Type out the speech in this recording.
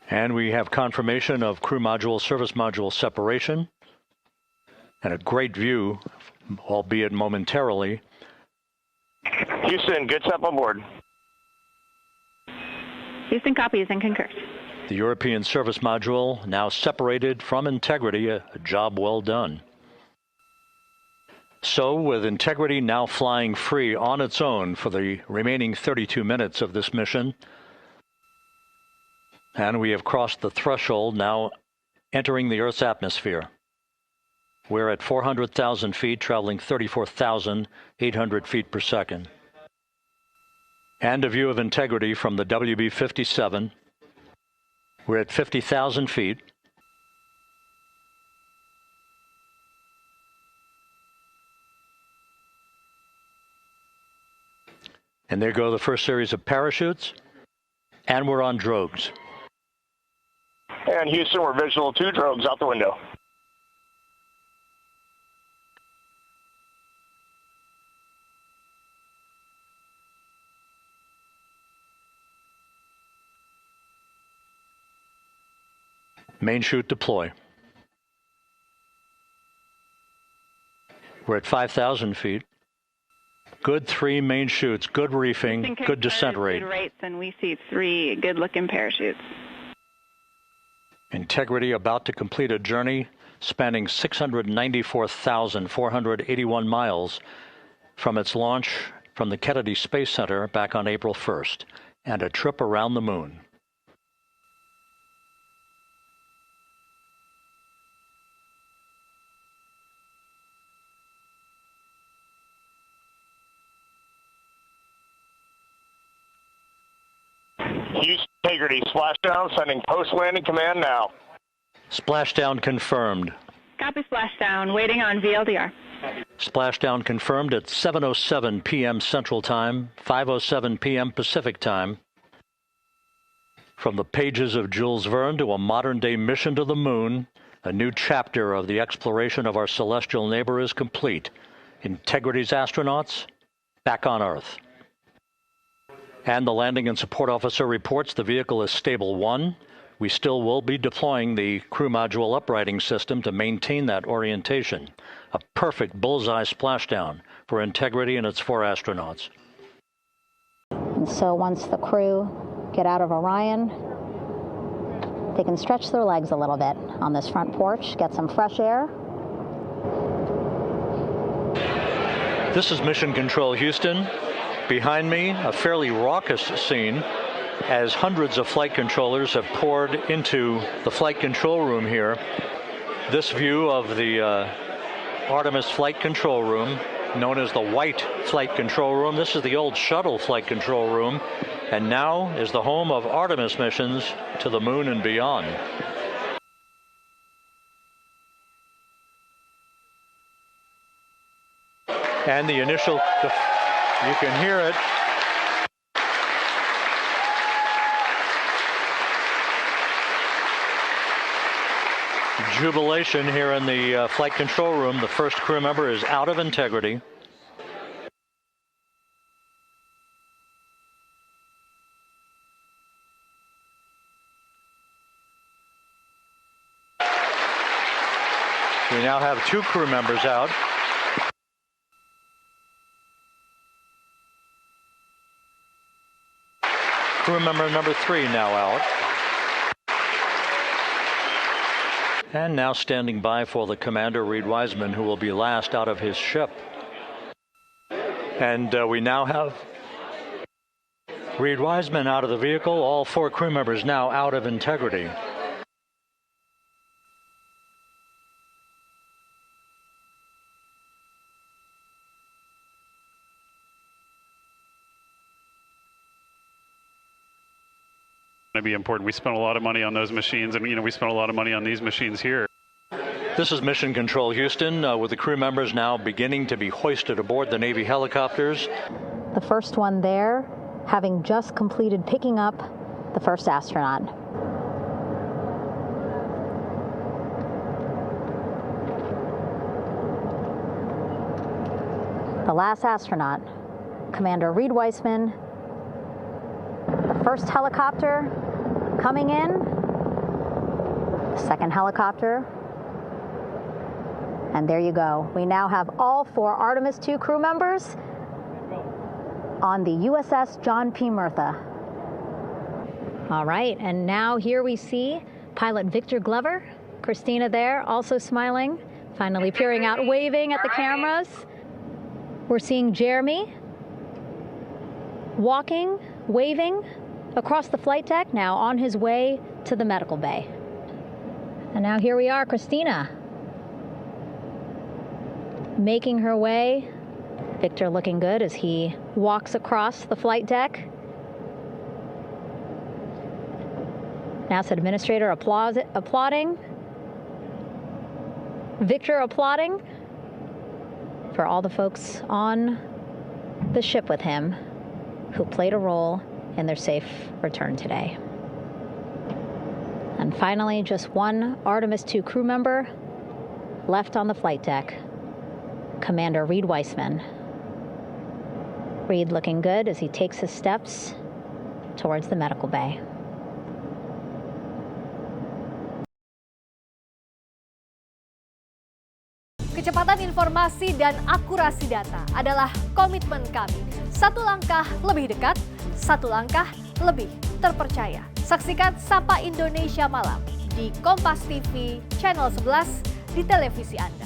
And we have confirmation of crew module, service module separation, and a great view, albeit momentarily. Houston, good step on board. Houston copies and concurs. The European service module now separated from Integrity, a job well done. So, with Integrity now flying free on its own for the remaining 32 minutes of this mission, and we have crossed the threshold, now entering the Earth's atmosphere. We're at 400,000 feet, traveling 34,800 feet per second. And a view of Integrity from the WB-57. We're at 50,000 feet. And there go the first series of parachutes. And we're on drogues. And Houston, we're visual 2 drogues out the window. Main chute deploy. We're at 5,000 feet. Good 3 main chutes, good reefing, good descent rate. Good rates, and we see 3 good-looking parachutes. Integrity about to complete a journey spanning 694,481 miles from its launch from the Kennedy Space Center back on April 1st, and a trip around the moon. Houston, Integrity, splashdown, sending post-landing command now. Splashdown confirmed. Copy splashdown, waiting on VLDR. Splashdown confirmed at 7:07 p.m. Central Time, 5:07 p.m. Pacific Time. From the pages of Jules Verne to a modern-day mission to the moon, a new chapter of the exploration of our celestial neighbor is complete. Integrity's astronauts back on Earth. And the landing and support officer reports the vehicle is stable 1. We still will be deploying the crew module uprighting system to maintain that orientation. A perfect bullseye splashdown for Integrity and its 4 astronauts. And so once the crew get out of Orion, they can stretch their legs a little bit on this front porch, get some fresh air. This is Mission Control Houston. Behind me, a fairly raucous scene as hundreds of flight controllers have poured into the flight control room here. This view of the Artemis flight control room, known as the White Flight Control Room. This is the old shuttle flight control room, and now is the home of Artemis missions to the moon and beyond. And the initial, you can hear it. Jubilation here in the flight control room. The first crew member is out of Integrity. We now have 2 crew members out. Crew member number 3 now out. And now standing by for the commander, Reed Wiseman, who will be last out of his ship. And we now have Reed Wiseman out of the vehicle, all 4 crew members now out of Integrity. To be important. We spent a lot of money on those machines, and we spent a lot of money on these machines here. This is Mission Control Houston, with the crew members now beginning to be hoisted aboard the Navy helicopters. The first one there, having just completed picking up the first astronaut. The last astronaut, Commander Reed Wiseman. The first helicopter coming in Second helicopter. And there you go. We now have all 4 Artemis II crew members on the USS John P. Murtha. All right, and now here we see pilot Victor Glover, Christina there, also smiling, finally peering out, waving at the cameras. We're seeing Jeremy walking, waving across the flight deck, now on his way to the medical bay. And now here we are, Christina, making her way. Victor looking good as he walks across the flight deck. NASA administrator applauding. Victor applauding for all the folks on the ship with him who played a role in their safe return today. And finally, just one Artemis II crew member left on the flight deck, Commander Reed Weissman. Reed looking good as he takes his steps towards the medical bay. Kecepatan informasi dan akurasi data adalah komitmen kami. Satu langkah lebih dekat, satu langkah lebih terpercaya. Saksikan Sapa Indonesia Malam di Kompas TV Channel 11 di televisi Anda.